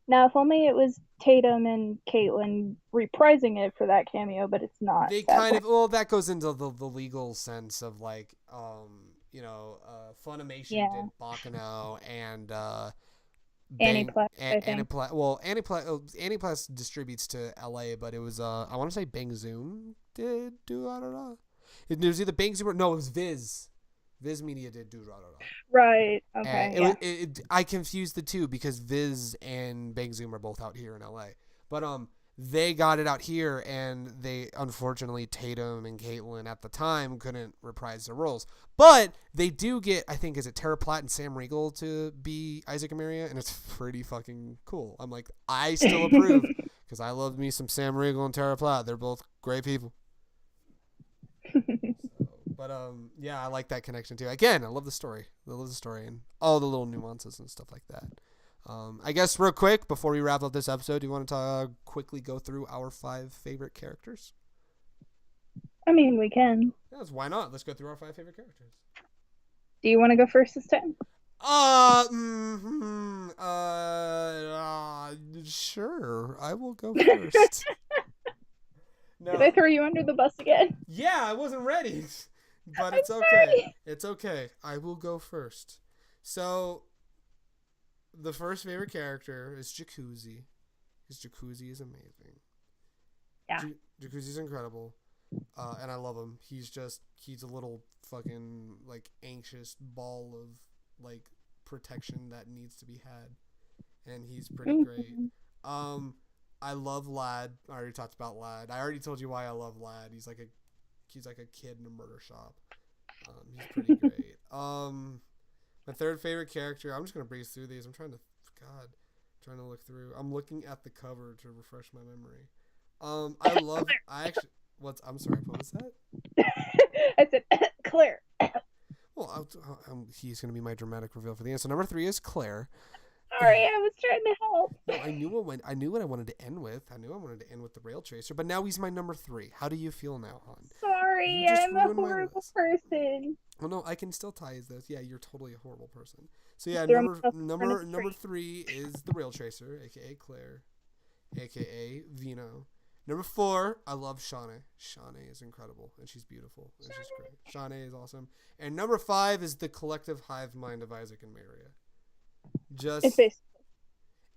Now, if only it was Tatum and Caitlin reprising it for that cameo, but it's not. They kind of, well, that goes into the legal sense of like, Funimation did Baccano and Aniplex, Aniplex distributes to LA, but it was I want to say Bang Zoom did Durarara. It was either Bang Zoom or no, it was Viz. Viz Media did Durarara. Right. Okay. I confused the two because Viz and Bang Zoom are both out here in LA, but they got it out here, and they, unfortunately, Tatum and Caitlin at the time couldn't reprise their roles. But they do get, I think, is it Tara Platt and Sam Riegel to be Isaac and Mira, and it's pretty fucking cool. I'm like, I still approve, because I love me some Sam Riegel and Tara Platt. They're both great people. But yeah, I like that connection too. Again, I love the story. And all the little nuances and stuff like that. I guess real quick, before we wrap up this episode, do you want to quickly go through our 5 favorite characters? I mean, we can. Yes, why not? Let's go through our 5 favorite characters. Do you want to go first this time? Sure, I will go first. No. Did I throw you under the bus again? Yeah, I wasn't ready. But I'm it's okay. sorry. It's okay. I will go first. So, the first favorite character is Jacuzzi. Because Jacuzzi is amazing. Yeah. Jacuzzi's incredible. And I love him. He's a little fucking, like, anxious ball of, like, protection that needs to be had. And he's pretty great. I love Lad. I already talked about Lad. I already told you why I love Lad. He's like a kid in a murder shop. He's pretty great. My third favorite character. I'm just gonna breeze through these. I'm trying to look through. I'm looking at the cover to refresh my memory. I'm sorry. What was that? I said Claire. Well, he's gonna be my dramatic reveal for the answer. Number 3 is Claire. Sorry, I was trying to help. No, I knew what I wanted to end with. I knew I wanted to end with the Rail Tracer, but now he's my number 3. How do you feel now, hon? Sorry, I'm a horrible person. Well, no, I can still tie this. Yeah, you're totally a horrible person. So yeah, number 3 is the Rail Tracer, aka Claire, aka Vino. Number 4, I love Shawnee. Shawnee is incredible, and she's beautiful, and she's great. Shawnee is awesome. And number 5 is the collective hive mind of Isaac and Mira.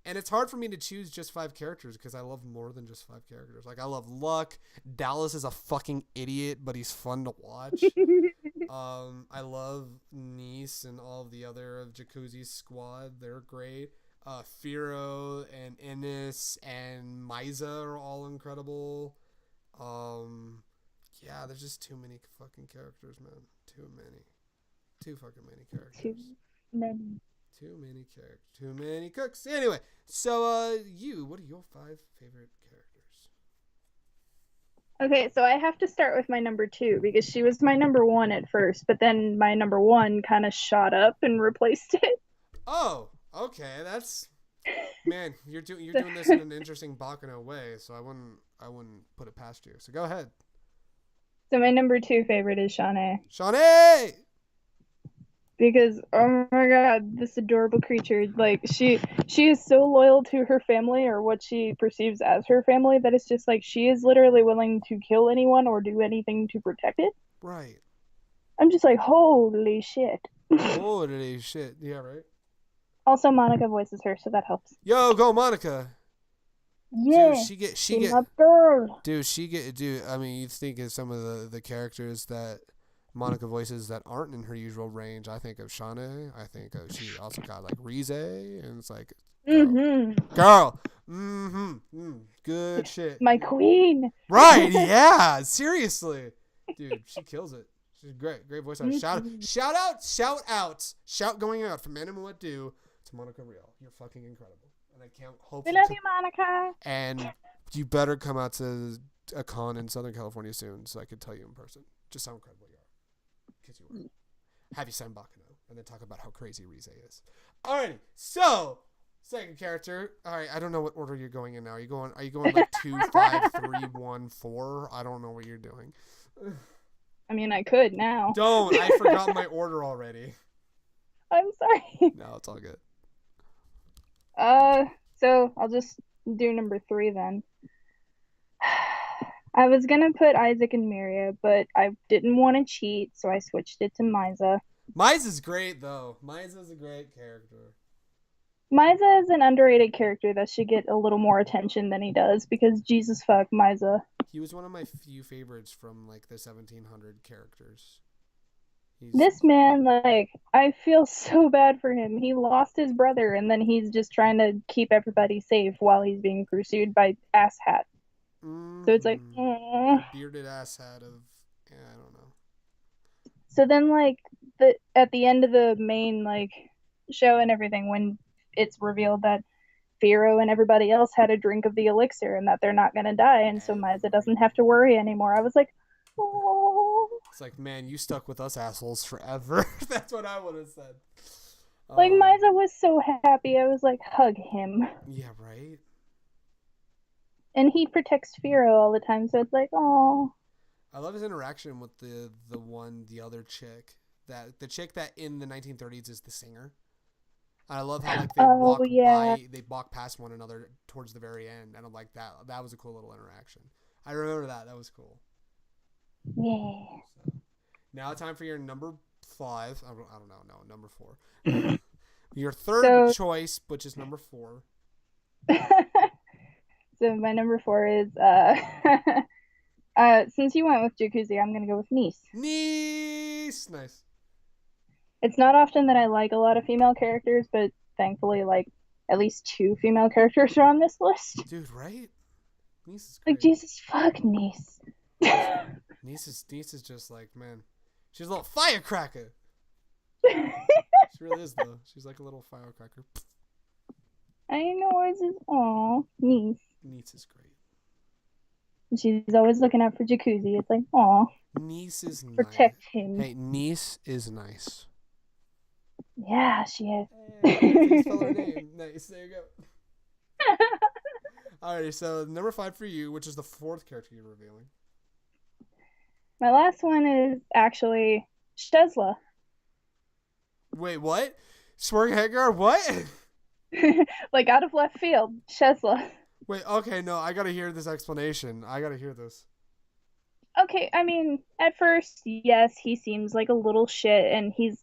And it's hard for me to choose just 5 characters because I love more than just 5 characters. Like, I love Luck. Dallas is a fucking idiot, but he's fun to watch. I love Nice and all of the other of Jacuzzi's squad. They're great. Firo and Ennis and Misa are all incredible. Yeah, there's just too many fucking characters, man. Too many. Too fucking many characters. Too many characters. Too many cooks. Anyway, so what are your 5 favorite characters? Okay, so I have to start with my number 2 because she was my number 1 at first, but then my number 1 kind of shot up and replaced it. Oh, okay. That's man, you're doing this in an interesting Baccano way, so I wouldn't put it past you. So go ahead. So my number 2 favorite is Shawnee. Shawnee! Because oh my god, this adorable creature, like she is so loyal to her family or what she perceives as her family that it's just like she is literally willing to kill anyone or do anything to protect it. Right. I'm just like, holy shit. Holy shit. Yeah, right. Also, Monica voices her, so that helps. Yo, go Monica. Yeah. Dude, she get my girl. Dude, I mean, you think of some of the characters that Monica voices that aren't in her usual range. I think of Shawnee. I think of she also got like Rize, and it's like girl. Good shit. My queen. Right? Yeah. Seriously, dude, she kills it. She's great voice actor. Shout going out from Animu Wut Do to Monica Real. You're fucking incredible, and I can't hope. We love you, Monica. And you better come out to a con in Southern California soon, so I can tell you in person just how incredible you are. Because you were. Have you sign Baccano and then talk about how crazy Rize is. Alrighty, so second character. Alright, I don't know what order you're going in now. Are you going like 2, 5, 3, 1, 4? I don't know what you're doing. I mean, I could now. Don't. I forgot my order already. I'm sorry. No, it's all good. So I'll just do number 3 then. I was gonna put Isaac and Mira, but I didn't want to cheat, so I switched it to Misa. Misa's great, though. Misa's a great character. Misa is an underrated character that should get a little more attention than he does, because Jesus fuck, Misa. He was one of my few favorites from, like, the 1700 characters. This man, like, I feel so bad for him. He lost his brother, and then he's just trying to keep everybody safe while he's being pursued by asshat. So it's like, bearded asshat of, I don't know. So then, like, at the end of the main, like, show and everything, when it's revealed that Firo and everybody else had a drink of the elixir and that they're not gonna die, and so Misa doesn't have to worry anymore. I was like, oh. It's like, man, you stuck with us assholes forever. That's what I would have said. Like, Misa was so happy. I was like, hug him. Yeah, right? And he protects Firo all the time, so it's like, oh. I love his interaction with the other chick. The chick that in the 1930s is the singer. I love how like Oh yeah. they walk past one another towards the very end, and I'm like that was a cool little interaction. I remember that. That was cool. Yeah. So, now time for your number 5. I don't know. No, number 4. Your third So choice, which is number 4. so my number 4 is since you went with Jacuzzi, I'm gonna go with Niece. Nice. It's not often that I like a lot of female characters, but thankfully, like at least 2 female characters are on this list. Dude, right? Niece is Like great. Jesus fuck Niece. Niece is just like, man, she's a little firecracker. She really is though. She's like a little firecracker. I know it's just aw, Niece. Niece is great. She's always looking out for Jacuzzi. It's like, aw, Niece is nice. protect him. Hey, Niece is nice. Yeah, she is. Hey, spell her name. Nice. There you go. Alrighty, so number 5 for you, which is the 4th character you're revealing. My last one is actually Shezla. Wait, what? Schwarzenegger? What? Like out of left field, Shezla. Wait, okay, no, I gotta hear this explanation. I gotta hear this. Okay, I mean, at first, yes, he seems like a little shit, and he's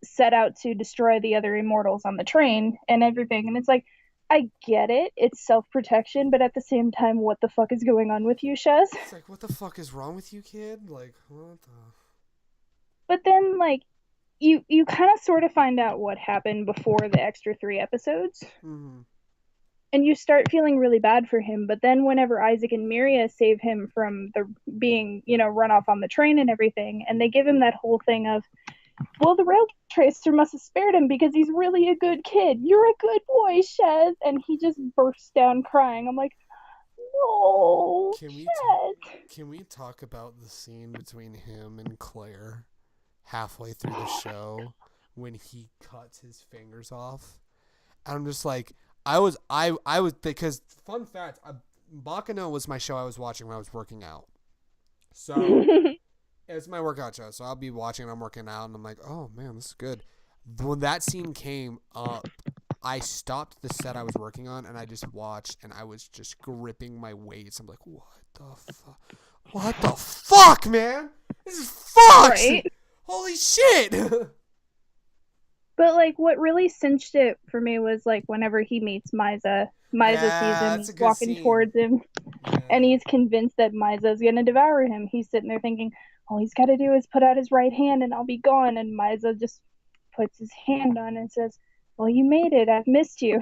set out to destroy the other immortals on the train and everything. And it's like, I get it, it's self-protection, but at the same time, what the fuck is going on with you, Shez? It's like, what the fuck is wrong with you, kid? Like, what the... But then, like, you kind of sort of find out what happened before the extra 3 episodes. Mm-hmm. And you start feeling really bad for him. But then whenever Isaac and Mira save him from the being, run off on the train and everything, and they give him that whole thing of, well, the rail tracer must have spared him because he's really a good kid. You're a good boy, Shez. And he just bursts down crying. I'm like, no, Can we talk about the scene between him and Claire halfway through the show when he cuts his fingers off? And I'm just like, I was because fun fact, Baccano was my show I was watching when I was working out. So it's my workout show. So I'll be watching and I'm working out and I'm like, oh man, this is good. When that scene came up, I stopped the set I was working on and I just watched and I was just gripping my weights. I'm like, what the fuck? What the fuck, man? This is fucked! Right? Holy shit! But, like, what really cinched it for me was, like, whenever he meets Misa. Misa sees him walking towards him, and he's convinced that Misa's going to devour him. He's sitting there thinking, all he's got to do is put out his right hand and I'll be gone. And Misa just puts his hand on and says, well, you made it. I've missed you.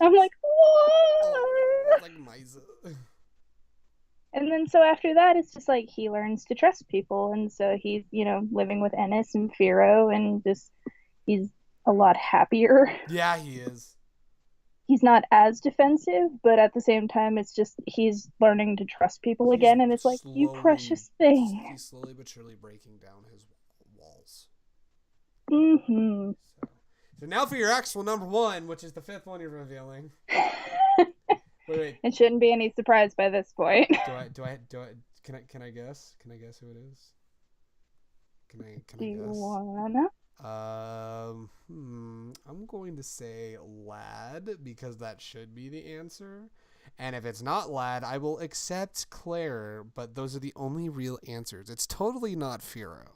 I'm like, what? Oh, like Misa. And then so after that, it's just like he learns to trust people. And so he's, living with Ennis and Firo and just he's a lot happier. Yeah, he is. He's not as defensive, but at the same time, it's just he's learning to trust people again, and it's like, you precious thing. He's slowly but surely breaking down his walls. Mm-hmm. So now for your actual number 1, which is the 5th one you're revealing. Wait. It shouldn't be any surprise by this point. Can I guess? Can I guess who it is? Can I Do you guess? wanna? I'm going to say Lad because that should be the answer. And if it's not Lad, I will accept Claire, but those are the only real answers. It's totally not Firo.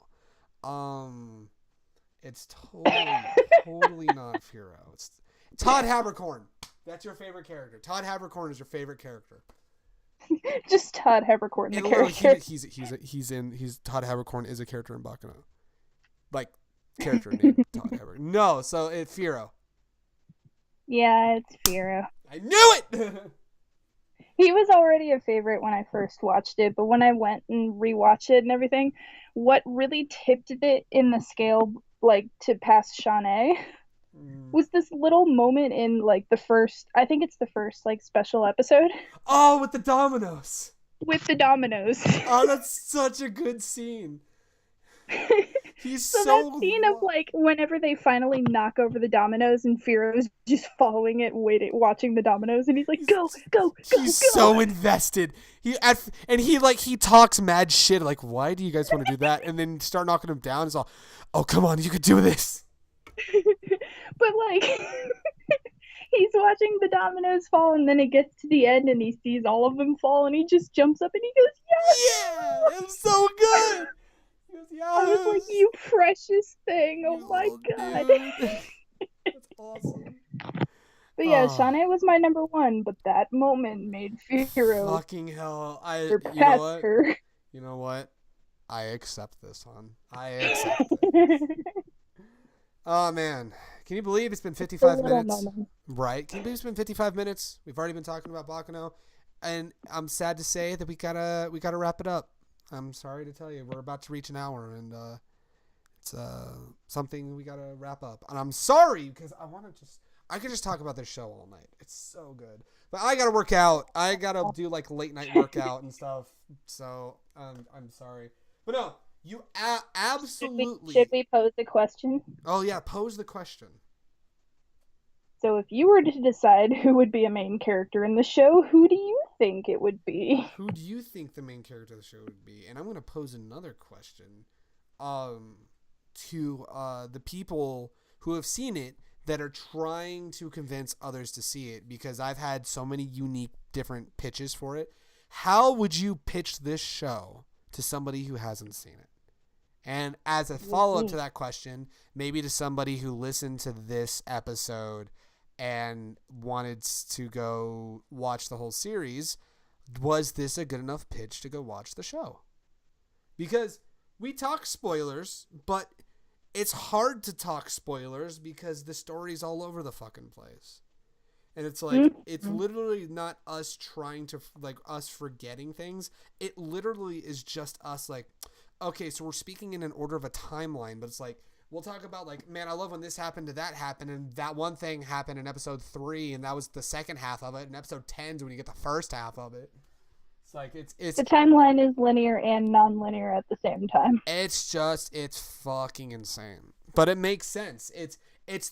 It's totally not Firo. It's Todd Habercorn. That's your favorite character. Todd Habercorn is your favorite character. Just Todd Habercorn, the character. He's Todd Habercorn is a character in Baccano. Like, character named Todd Habercorn. No, so it's Firo. Yeah, it's Firo. I knew it! He was already a favorite when I first watched it, but when I went and rewatched it and everything, what really tipped it in the scale, like, to pass Shawnee was this little moment in, like, I think it's the first, like, special episode. Oh, with the dominoes. With the dominoes. Oh, that's such a good scene. He's so that scene of, like, whenever they finally knock over the dominoes and Firo's just following it, watching the dominoes, and he's like, go. He's so invested. He talks mad shit, like, why do you guys want to do that? And then start knocking him down. He's all, oh, come on, you could do this. But like he's watching the dominoes fall and then it gets to the end and he sees all of them fall and he just jumps up and he goes, Yeah, it's so good. He goes, I was like, yes, you precious thing. you Oh my little god. dude. That's awesome. But yeah, Oh, Shawnee was my number one, but that moment made Firo fucking hell. You know surpass what? her. You know what? I accept this, hon. I accept it. Oh, man. Can you believe it's been The 55 little minutes? moment. Right. Can you believe it's been 55 minutes? We've already been talking about Baccano. And I'm sad to say that we gotta wrap it up. I'm sorry to tell you. We're about to reach an hour, and it's something we gotta wrap up. And I'm sorry, because I could just talk about this show all night. It's so good. But I gotta work out. I gotta do like late night workout and stuff. So I'm sorry. But no, you absolutely. Should we pose a question? Oh yeah, pose the question. So if you were to decide who would be a main character in the show, who do you think it would be? Who do you think the main character of the show would be? And I'm gonna pose another question, um, to the people who have seen it that are trying to convince others to see it, because I've had so many unique different pitches for it. How would you pitch this show to somebody who hasn't seen it? And as a follow-up to that question, maybe to somebody who listened to this episode and wanted to go watch the whole series, was this a good enough pitch to go watch the show? Because we talk spoilers, but it's hard to talk spoilers because the story's all over the fucking place. And it's like, it's literally not us trying to, like, us forgetting things. It literally is just us, like, okay, so we're speaking in an order of a timeline, but it's like, we'll talk about, like, man, I love when this happened to that happened, and that one thing happened in episode 3, and that was the second half of it, and episode 10 is when you get the first half of it. It's like, it's The timeline is linear and non-linear at the same time. it's fucking insane. But it makes sense. It's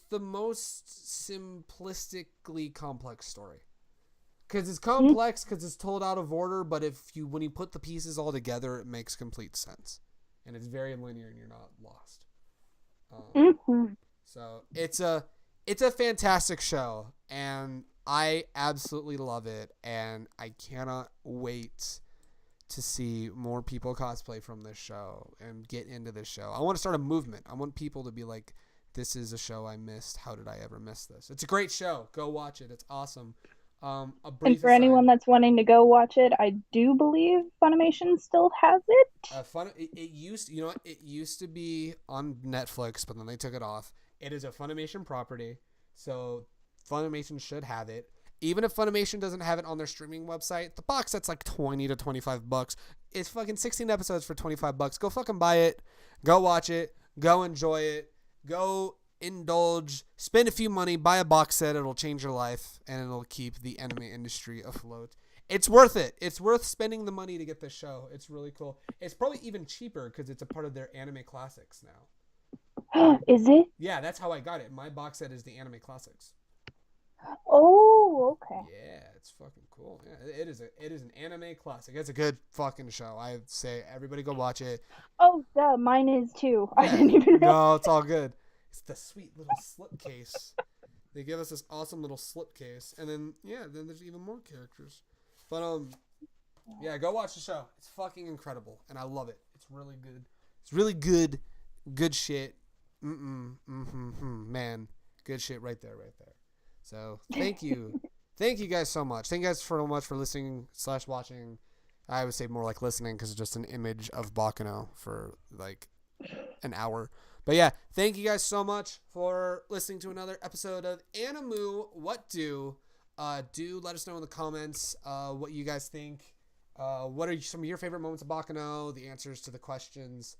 the most simplistically complex story. Because it's complex because it's told out of order, but when you put the pieces all together, it makes complete sense. And it's very linear and you're not lost. So it's a fantastic show, and I absolutely love it, and I cannot wait to see more people cosplay from this show and get into this show. I want to start a movement. I want people to be like, this is a show I missed. How did I ever miss this? It's a great show. Go watch it. It's awesome. And for anyone that's wanting to go watch it, I do believe Funimation still has it. It used to be on Netflix, but then they took it off. It is a Funimation property, so Funimation should have it. Even if Funimation doesn't have it on their streaming website, the box set's like $20 to $25. It's fucking 16 episodes for $25. Go fucking buy it. Go watch it. Go enjoy it. Go indulge. Spend a few money. Buy a box set. It'll change your life, and it'll keep the anime industry afloat. It's worth it. It's worth spending the money to get this show. It's really cool. It's probably even cheaper because it's a part of their anime classics now. Is it? Yeah, that's how I got it. My box set is the anime classics. Oh, okay. Yeah, it's fucking cool. Yeah, it is an anime classic. It's a good fucking show. I'd say everybody go watch it. Oh, duh, mine is too. Yeah. I didn't even know. No, it's all good. It's the sweet little slipcase. They give us this awesome little slipcase, and then there's even more characters. But yeah, go watch the show. It's fucking incredible, and I love it. It's really good. It's really good shit. Man, good shit right there. So thank you guys so much. Thank you guys so much for listening / watching. I would say more like listening because it's just an image of Baccano for like an hour. But yeah, thank you guys so much for listening to another episode of Animu Wut Do. Do let us know in the comments what you guys think. What are some of your favorite moments of Baccano? The answers to the questions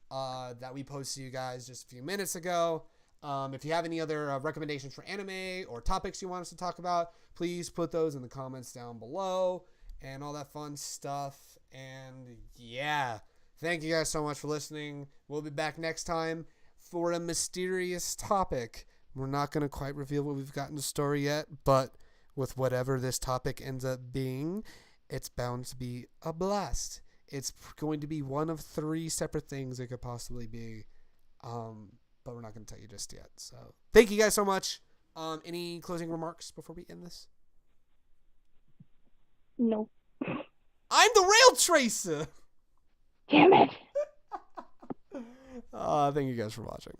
that we posed to you guys just a few minutes ago. If you have any other recommendations for anime or topics you want us to talk about, please put those in the comments down below and all that fun stuff. And yeah, thank you guys so much for listening. We'll be back next time for a mysterious topic. We're not going to quite reveal what we've got in the story yet, but with whatever this topic ends up being, it's bound to be a blast. It's going to be one of 3 separate things it could possibly be. but we're not going to tell you just yet. So thank you guys so much. Any closing remarks before we end this? No. I'm the rail tracer. Damn it. Thank you guys for watching.